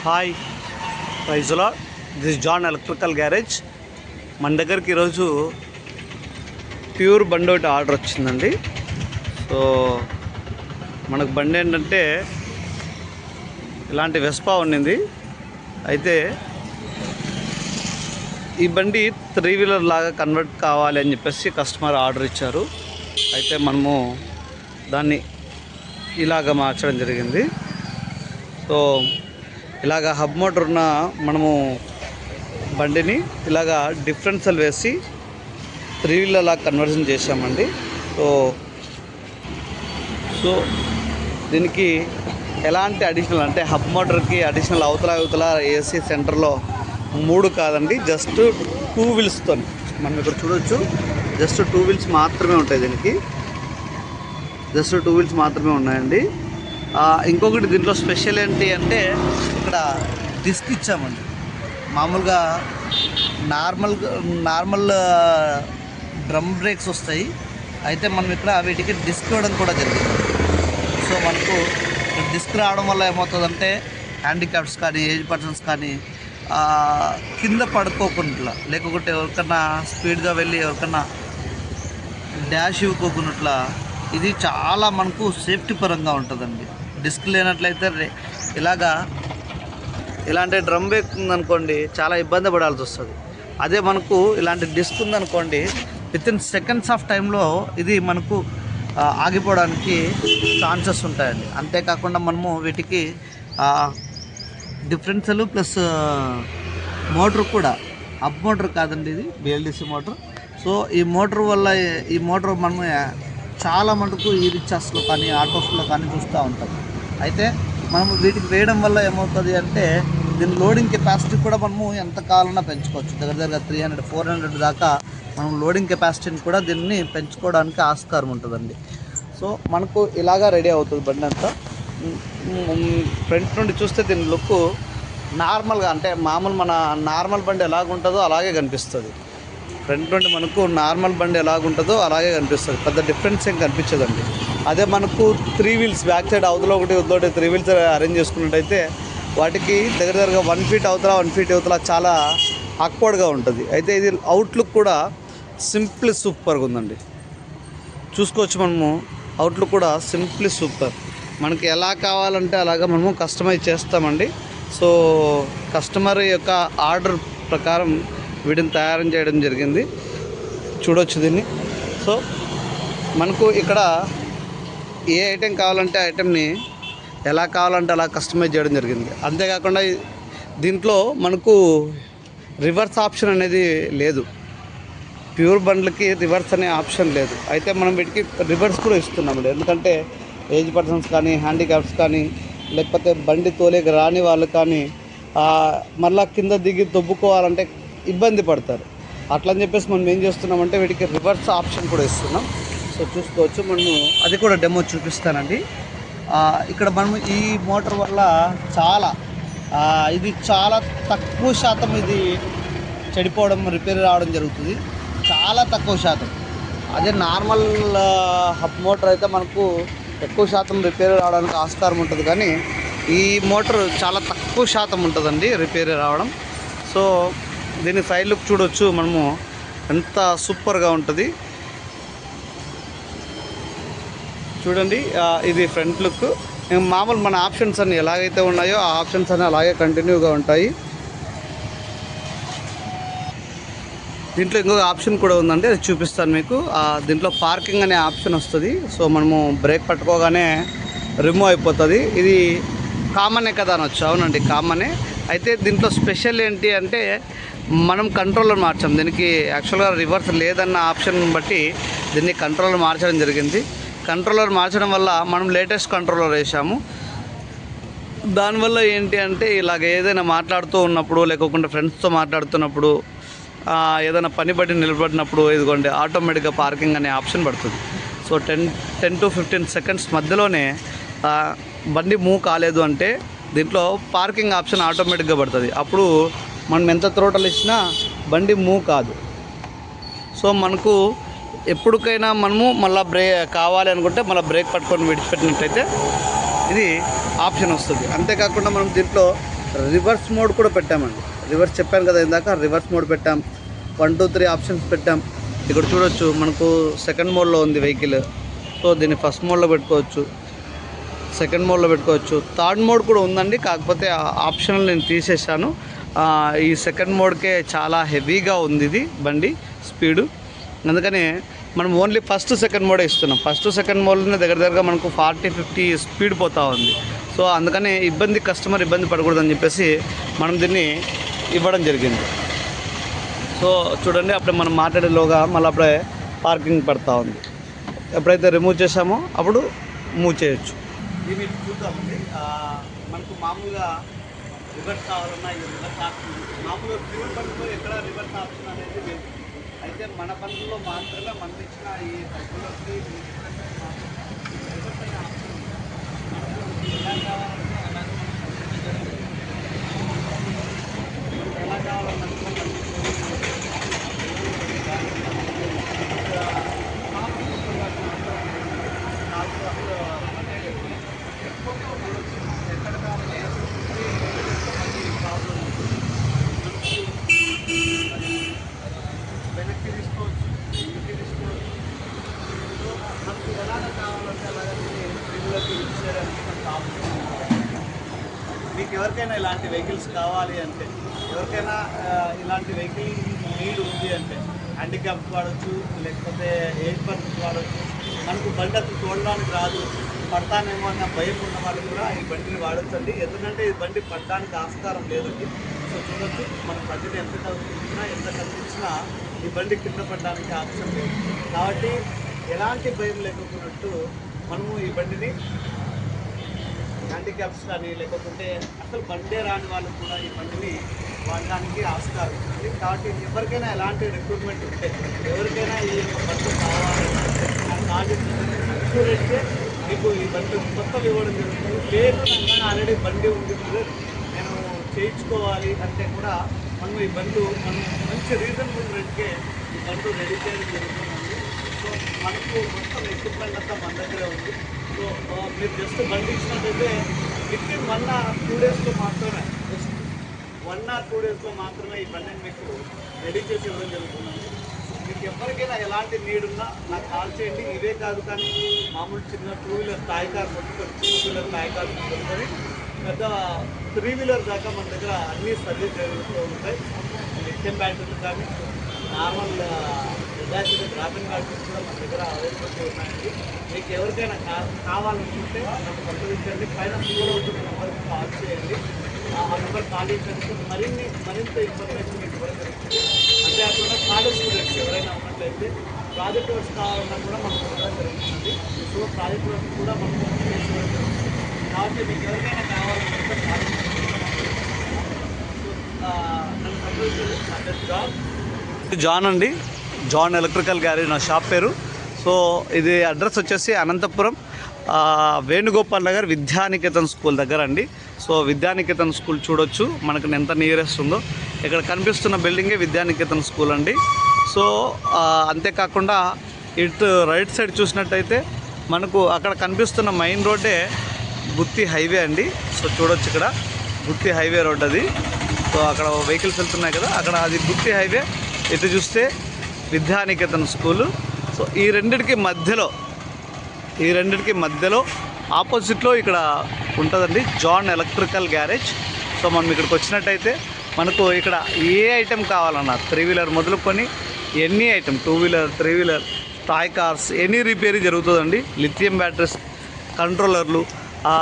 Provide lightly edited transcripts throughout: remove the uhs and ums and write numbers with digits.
Hi ప్రైజ్లా, this John electrical garage. మన దగ్గరికి ఈరోజు ప్యూర్ బండి ఒకటి ఆర్డర్ వచ్చిందండి. సో మనకు బండి ఏంటంటే ఇలాంటి వెస్పా ఉండింది. అయితే ఈ బండి 3 వీలర్ లాగా కన్వర్ట్ కావాలి అని చెప్పేసి కస్టమర్ ఆర్డర్ ఇచ్చారు. అయితే మనము దాన్ని ఇలాగ మార్చడం జరిగింది. సో ఇలాగ హబ్ మోటార్ ఉన్న మనము బండిని ఇలాగా డిఫరెన్షియల్ వేసి 3 వీలర్ లాగా కన్వర్షన్ చేసామండి. సో దీనికి ఎలాంటి అడిషనల్ అంటే హబ్ మోటార్కి అడిషనల్ అవతల ఏసీ సెంటర్లో 3 కాదండి, జస్ట్ 2 వీల్స్తో మనం ఇక్కడ చూడొచ్చు. జస్ట్ 2 వీల్స్ మాత్రమే ఉంటాయి. దీనికి జస్ట్ 2 వీల్స్ మాత్రమే ఉన్నాయండి. ఇంకొకటి దీంట్లో స్పెషల్ ఏంటి అంటే ఇక్కడ డిస్క్ ఇచ్చామండి. మామూలుగా నార్మల్ డ్రమ్ బ్రేక్స్ వస్తాయి. అయితే మనం ఇక్కడ వీటికి డిస్క్ ఇవ్వడం కూడా జరిగింది. సో మనకు డిస్క్ రావడం వల్ల ఏమవుతుందంటే హ్యాండిక్యాప్స్ కానీ ఏజ్ పర్సన్స్ కానీ కింద పడుకోకుండా, లేకపోతే ఎవరికన్నా స్పీడ్గా వెళ్ళి ఎవరికన్నా డాష్ ఇవ్వకోకున్నట్లా ఇది చాలా మనకు సేఫ్టీ పరంగా ఉంటుందండి. డిస్క్ లేనట్లయితే ఇలాంటి డ్రమ్ బ్రేక్ ఉందనుకోండి చాలా ఇబ్బంది పడాల్సి వస్తుంది. అదే మనకు ఇలాంటి డిస్క్ ఉందనుకోండి వితిన్ సెకండ్స్ ఆఫ్ టైంలో ఇది మనకు ఆగిపోవడానికి ఛాన్సెస్ ఉంటాయండి. అంతేకాకుండా మనము వీటికి డిఫరెన్షియల్ ప్లస్ మోటార్ కూడా అప్ మోటార్ కాదండి, ఇది బిఎల్డిసి మోటార్. సో ఈ మోటార్ మనము చాలా మటుకు ఈ రిక్షాస్లో కానీ ఆటోస్లో కానీ చూస్తూ ఉంటాం. అయితే మనం వీటికి వేయడం వల్ల ఏమవుతుంది అంటే దీని లోడింగ్ కెపాసిటీ కూడా మనము ఎంత కావాలన్నా పెంచుకోవచ్చు. దగ్గర 300-400 దాకా మనం లోడింగ్ కెపాసిటీని కూడా దీన్ని పెంచుకోవడానికి ఆస్కారం ఉంటుందండి. సో మనకు ఇలాగా రెడీ అవుతుంది బండి అంతా. ఫ్రంట్ నుండి చూస్తే దీని లుక్ నార్మల్గా అంటే మన నార్మల్ బండి ఎలాగుంటుందో అలాగే కనిపిస్తుంది. ఫ్రంట్ నుండి మనకు నార్మల్ బండి ఎలాగుంటుందో అలాగే కనిపిస్తుంది. పెద్ద డిఫరెన్స్ ఏం కనిపించదండి. అదే మనకు 3 వీల్స్ బ్యాక్ సైడ్ అవతల ఒకటి 3 వీల్స్ అరేంజ్ చేసుకున్నట్టయితే వాటికి దగ్గరగా 1 ఫీట్ అవతల 1 ఫీట్ అవతల చాలా ఆక్వర్డ్గా ఉంటుంది. అయితే ఇది అవుట్లుక్ కూడా సింప్లీ సూపర్గా ఉందండి. చూసుకోవచ్చు మనము అవుట్లుక్ కూడా సింప్లీ సూపర్. మనకి ఎలా కావాలంటే అలాగా మనము కస్టమైజ్ చేస్తామండి. సో కస్టమర్ యొక్క ఆర్డర్ ప్రకారం వీటిని తయారు చేయడం జరిగింది. చూడవచ్చు దీన్ని. సో మనకు ఇక్కడ ఏ ఐటెం కావాలంటే ఆ ఐటెంని ఎలా కావాలంటే అలా కస్టమైజ్ చేయడం జరిగింది. అంతేకాకుండా దీంట్లో మనకు రివర్స్ ఆప్షన్ అనేది లేదు. ప్యూర్ బండ్లకి రివర్స్ అనే ఆప్షన్ లేదు. అయితే మనం వీటికి రివర్స్ కూడా ఇస్తున్నామండి. ఎందుకంటే ఏజ్ పర్సన్స్ కానీ హ్యాండిక్యాప్స్ కానీ లేకపోతే బండి తోలేకి రాని వాళ్ళు కానీ మళ్ళీ కింద దిగి తొబ్బుకోవాలంటే ఇబ్బంది పడతారు. అట్లని చెప్పేసి మనం ఏం చేస్తున్నామంటే వీటికి రివర్స్ ఆప్షన్ కూడా ఇస్తున్నాం. సో చూసుకోవచ్చు. మనము అది కూడా డెమో చూపిస్తానండి. ఇక్కడ మనము ఈ మోటార్ వల్ల ఇది చాలా తక్కువ శాతం ఇది చెడిపోవడం రిపేర్ రావడం జరుగుతుంది. చాలా తక్కువ శాతం. అదే నార్మల్ హబ్ మోటార్ అయితే మనకు ఎక్కువ శాతం రిపేర్ రావడానికి ఆస్కారం ఉంటుంది. కానీ ఈ మోటార్ చాలా తక్కువ శాతం ఉంటుందండి రిపేర్ రావడం. సో దీని సైడ్ లుక్ చూడవచ్చు మనము ఎంత సూపర్గా ఉంటుంది. చూడండి, ఇది ఫ్రంట్ లుక్. మామూలు మన ఆప్షన్స్ అన్నీ ఎలాగైతే ఉన్నాయో ఆ ఆప్షన్స్ అన్నీ అలాగే కంటిన్యూగా ఉంటాయి. దీంట్లో ఇంకొక ఆప్షన్ కూడా ఉందండి, అది చూపిస్తాను మీకు. దీంట్లో పార్కింగ్ అనే ఆప్షన్ వస్తుంది. సో మనము బ్రేక్ పట్టుకోగానే రిమూవ్ అయిపోతుంది. ఇది కామనే కదా అనొచ్చు. అవునండి, కామనే. అయితే దీంట్లో స్పెషల్ ఏంటి అంటే మనం కంట్రోలర్ మార్చాం. దీనికి యాక్చువల్గా రివర్స్ లేదన్న ఆప్షన్ బట్టి దీన్ని కంట్రోలర్ మార్చడం జరిగింది. కంట్రోలర్ మార్చడం వల్ల మనం లేటెస్ట్ కంట్రోలర్ వేసాము. దానివల్ల ఏంటి అంటే ఇలాగ ఏదైనా మాట్లాడుతూ ఉన్నప్పుడు లేకపోతే ఫ్రెండ్స్తో మాట్లాడుతున్నప్పుడు ఏదైనా పని బట్టి నిలబడినప్పుడు ఇదిగోండి ఆటోమేటిక్గా పార్కింగ్ అనే ఆప్షన్ పడుతుంది. సో 10 to 15 సెకండ్స్ మధ్యలోనే బండి మూవ్ కాలేదు అంటే దీంట్లో పార్కింగ్ ఆప్షన్ ఆటోమేటిక్గా పడుతుంది. అప్పుడు మనం ఎంత త్రోటల్ ఇచ్చినా బండి మూవ్ కాదు. సో మనకు ఎప్పటికైనా మనము మళ్ళీ కావాలి అనుకుంటే మళ్ళీ బ్రేక్ పట్టుకొని విడిచిపెట్టినట్టయితే ఇది ఆప్షన్ వస్తుంది. అంతేకాకుండా మనం దీంట్లో రివర్స్ మోడ్ కూడా పెట్టామండి. రివర్స్ చెప్పాను కదా ఇందాక, రివర్స్ మోడ్ పెట్టాం. 1 2 3 ఆప్షన్స్ పెట్టాం. ఇక్కడ చూడొచ్చు మనకు సెకండ్ మోడ్లో ఉంది వెహికల్. సో దీన్ని ఫస్ట్ మోడ్లో పెట్టుకోవచ్చు, సెకండ్ మోడ్లో పెట్టుకోవచ్చు, థర్డ్ మోడ్ కూడా ఉందండి. కాకపోతే ఆప్షనల్ నేను తీసేసాను. ఈ సెకండ్ మోడ్కే చాలా హెవీగా ఉంది ఇది బండి స్పీడు. అందుకని మనం ఓన్లీ ఫస్ట్ సెకండ్ మోడే ఇస్తున్నాం. ఫస్ట్ సెకండ్ మోడ్లోనే దగ్గరగా మనకు 40-50 స్పీడ్ పోతూ ఉంది. సో అందుకని కస్టమర్ ఇబ్బంది పడకూడదని చెప్పేసి మనం దీన్ని ఇవ్వడం జరిగింది. సో చూడండి, అప్పుడే మనం మాట్లాడేలోగా మళ్ళీ అప్పుడే పార్కింగ్ పడుతూ ఉంది. ఎప్పుడైతే రిమూవ్ చేసామో అప్పుడు మూవ్ చేయొచ్చు. ఇది చూద్దామండి. మనకు మామూలుగా రివర్స్ కావాలన్నా ఇది రివర్స్ ఆప్షన్. మామూలుగా ఫ్యూల్ బండ్లో ఎక్కడ రివర్స్ ఆప్షన్ అనేది లేదు. అయితే మన బండ్లో మాత్రమే మనం ఇచ్చిన ఈ రివర్స్ అనే ఆప్షన్ ఎలా కావాలంటే ఎలా కావాలన్నా వెనక్కి తీసుకోవచ్చు, ఇంటికి తీసుకోవచ్చు. సో మనకు ఎలాగ కావాలంటే అలాగే పిల్లలకి యూజ్ చేయడానికి మనకు ఆప్షన్. మీకు ఎవరికైనా ఇలాంటి వెహికల్స్ కావాలి అంటే, ఎవరికైనా ఇలాంటి వెహికల్ నీడ్ ఉంది అంటే, హ్యాండిక్యాప్ వాడచ్చు, లేకపోతే ఏజ్ పర్సన్స్ వాడచ్చు. మనకు బండి అసలు చూడడానికి రాదు, పడతానేమో అన్న భయం ఉన్న వాళ్ళు కూడా ఈ బండిని వాడచ్చండి. ఎందుకంటే ఈ బండి పడడానికి ఆస్కారం లేదండి. సో చూడొచ్చు, మన ప్రజలు ఎంత కల్పించినా ఎంత కల్పించినా ఈ బండి కింద పడడానికి ఆప్షన్ లేదు. కాబట్టి ఎలాంటి భయం లేకపోయినట్టు మనము ఈ బండిని హ్యాండిక్యాప్స్ కానీ లేకపోతే అసలు బండే రాని వాళ్ళు కూడా ఈ బండిని వాడడానికి ఆస్కారం ఉంది. కాబట్టి ఎవరికైనా ఎలాంటి రిక్రూట్మెంట్ ఉంటే, ఎవరికైనా ఈ యొక్క బండి కావాలంటే ఆ కాలేజ్ అక్యూరేట్గా మీకు ఈ బండి కొత్తలు ఇవ్వడం జరుగుతుంది. లేదు నాకు ఆల్రెడీ బండి ఉంది, నేను చేయించుకోవాలి అంటే కూడా మనం ఈ బండ్లు మనం మంచి రీజనబుల్ రేట్కే ఈ బండ్లు రెడీ చేయడం జరుగుతుందండి. సో మనకు మొత్తం ఎక్విప్మెంట్ అంతా మన దగ్గరే ఉంది. సో మీరు జస్ట్ బండి ఇచ్చినట్టయితే విత్ ఇన్ 1 or 2 daysలో మాత్రమే, జస్ట్ 1 or 2 daysలో మాత్రమే ఈ బండిని మీకు రెడీ చేసి ఇవ్వడం జరుగుతుందండి. మీకు ఎవరికైనా ఎలాంటి నీడ్ ఉన్నా నాకు కాల్ చేయండి. ఇవే కాదు కానీ మామూలు చిన్న 2 వీలర్ టాయ్ కార్ మొత్తం 2 వీలర్ టాయ్ కార్ మొత్తం పెద్ద 3 వీలర్ దాకా మన దగ్గర అన్ని సర్వీస్ జరుగుతూ ఉంటాయి. లిథియం బ్యాటరీలు కానీ నార్మల్ బ్యాటరీ డ్రాపింగ్ బ్యాటరీస్ కూడా మన దగ్గర అవైలబిలిటీ ఉన్నాయండి. మీకు ఎవరికైనా కావాలనుకుంటే నాకు సంప్రదించండి. పైన కూడా ఉంటుంది, నెంబర్కి కాల్ చేయండి. ఆ నెంబర్ కాల్ చేసినందుకు మరింత ఇన్ఫర్మేషన్ మీకు ఇవ్వడం జరుగుతుంది. అంతేకాకుండా కాలేజ్ స్టూడెంట్స్ ఎవరైనా ఉన్నట్లయితే ప్రాజెక్ట్ వర్క్స్ కావాలన్నా కూడా మనకు ఇవ్వడం జరుగుతుంది. సో ప్రాజెక్ట్ వర్క్ కూడా మనకు చేసి ఇవ్వడం జరుగుతుంది. కాబట్టి మీకు ఎవరికైనా కావాలనుకుంటే నన్ను సంప్రదించండి. జాన్ అండి, జాన్ ఎలక్ట్రికల్ గ్యారేజ్ నా షాప్ పేరు. సో ఇది అడ్రస్ వచ్చేసి అనంతపురం వేణుగోపాల్ నగర్ విద్యానికేతన్ స్కూల్ దగ్గర అండి. సో విద్యానికేతన్ స్కూల్ చూడొచ్చు మనకు ఎంత నియరెస్ట్ ఉందో. ఇక్కడ కనిపిస్తున్న బిల్డింగే విద్యానికేతన్ స్కూల్ అండి. సో అంతేకాకుండా ఇటు రైట్ సైడ్ చూసినట్టయితే మనకు అక్కడ కనిపిస్తున్న మెయిన్ రోడ్డే గుత్తి హైవే అండి. సో చూడొచ్చు ఇక్కడ గుత్తి హైవే రోడ్ అది. సో అక్కడ వెహికల్స్ వెళ్తున్నాయి కదా, అక్కడ అది గుత్తి హైవే. ఇటు చూస్తే విద్యానికేతన్ స్కూలు. సో ఈ రెండిటికి మధ్యలో ఆపోజిట్లో ఇక్కడ ఉంటుందండి జాన్ ఎలక్ట్రికల్ గ్యారేజ్. సో మనం ఇక్కడికి వచ్చినట్టయితే మనకు ఇక్కడ ఏ ఐటెం కావాలన్నా 3 వీలర్ మొదలుకొని any item 2 wheeler 3 wheeler toy cars any రిపేరీ జరుగుతుందండి. లిథియం బ్యాటరీస్, కంట్రోలర్లు,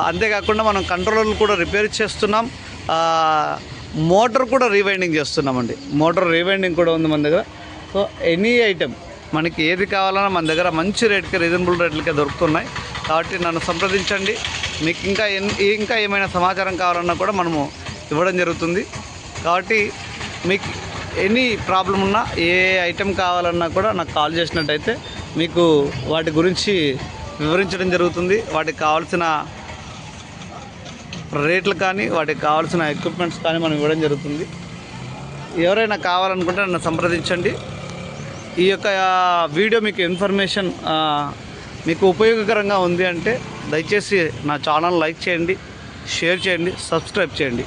అంతేకాకుండా మనం కంట్రోలర్లు కూడా రిపేర్ చేస్తున్నాం. మోటార్ కూడా రీవైండింగ్ చేస్తున్నామండి. మోటార్ రీవైండింగ్ కూడా ఉంది మన దగ్గర. సో ఎనీ ఐటెం మనకి ఏది కావాలన్నా మన దగ్గర మంచి రేట్కి, రీజనబుల్ రేట్లకే దొరుకుతున్నాయి. కాబట్టి నన్ను సంప్రదించండి. మీకు ఇంకా ఏమైనా సమాచారం కావాలన్నా కూడా మనము ఇవ్వడం జరుగుతుంది. కాబట్టి మీకు ఎనీ ప్రాబ్లం ఉన్నా, ఏ ఐటెం కావాలన్నా కూడా నాకు కాల్ చేసినట్టయితే మీకు వాటి గురించి వివరించడం జరుగుతుంది. వాటికి కావాల్సిన రేట్లు కానీ, వాటికి కావాల్సిన ఎక్విప్మెంట్స్ కానీ మనం ఇవ్వడం జరుగుతుంది. ఎవరైనా కావాలనుకుంటే నన్ను సంప్రదించండి. ఈ యొక్క వీడియో మీకు ఇన్ఫర్మేషన్ మీకు ఉపయోగకరంగా ఉంది అంటే దయచేసి నా ఛానల్ లైక్ చేయండి, షేర్ చేయండి, సబ్స్క్రైబ్ చేయండి.